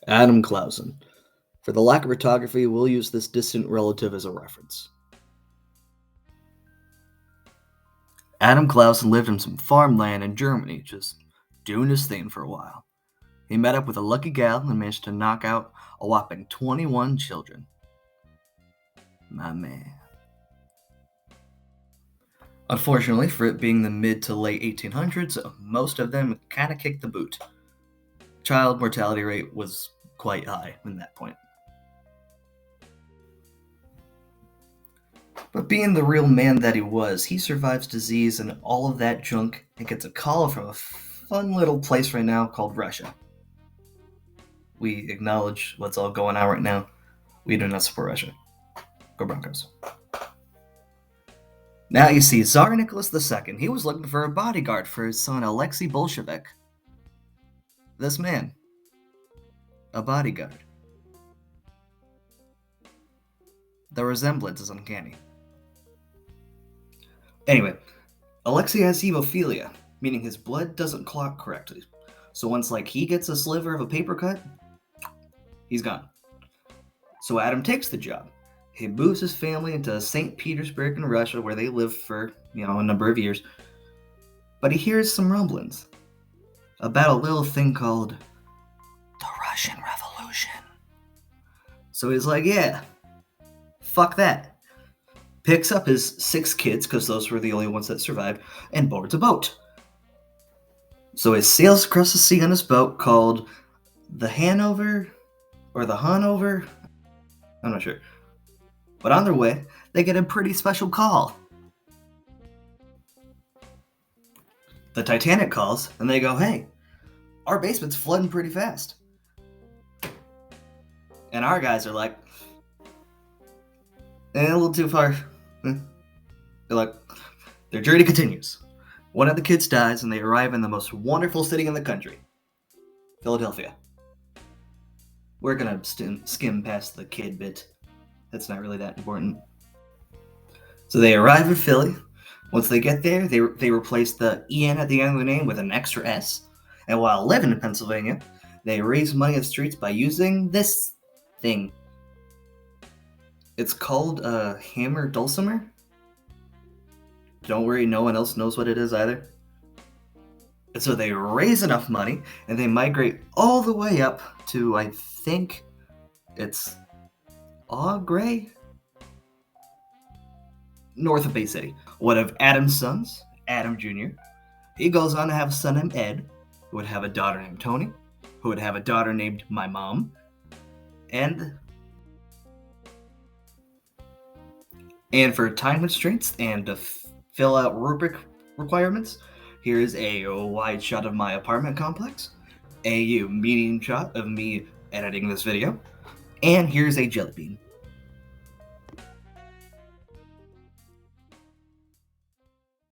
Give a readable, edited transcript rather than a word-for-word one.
Adam Clausen. For the lack of orthography, we'll use this distant relative as a reference. Adam Clausen lived in some farmland in Germany, just doing his thing for a while. He met up with a lucky gal and managed to knock out a whopping 21 children. My man. Unfortunately, for it being the mid to late 1800s, most of them kind of kicked the boot. Child mortality rate was quite high at that point. But being the real man that he was, he survives disease and all of that junk and gets a call from a fun little place right now called Russia. We acknowledge what's all going on right now. We do not support Russia. Go Broncos. Now you see, Tsar Nicholas II, he was looking for a bodyguard for his son Alexei Bolshevik. This man. A bodyguard. The resemblance is uncanny. Anyway, Alexei has hemophilia, meaning his blood doesn't clot correctly. So once he gets a sliver of a paper cut, he's gone. So Adam takes the job. He moves his family into St. Petersburg in Russia, where they lived for, a number of years. But he hears some rumblings about a little thing called the Russian Revolution. So he's like, yeah, fuck that. Picks up his 6 kids, because those were the only ones that survived, and boards a boat. So he sails across the sea on his boat called the Hanover, or the Hanover, I'm not sure. But on their way, they get a pretty special call. The Titanic calls, and they go, hey, our basement's flooding pretty fast. And our guys are like, a little too far. They're like, their journey continues. One of the kids dies, and they arrive in the most wonderful city in the country, Philadelphia. We're gonna skim past the kid bit. That's not really that important. So they arrive in Philly. Once they get there, they replace the EN at the end of the name with an extra S. And while living in Pennsylvania, they raise money in the streets by using this thing. It's called a hammer dulcimer. Don't worry, no one else knows what it is either. And so they raise enough money, and they migrate all the way up to, I think, it's Gray? North of Bay City. One of Adam's sons, Adam Jr., he goes on to have a son named Ed, who would have a daughter named Tony, who would have a daughter named my mom, and for time constraints and to fill out rubric requirements, here is a wide shot of my apartment complex, a medium shot of me editing this video, and here's a jelly bean.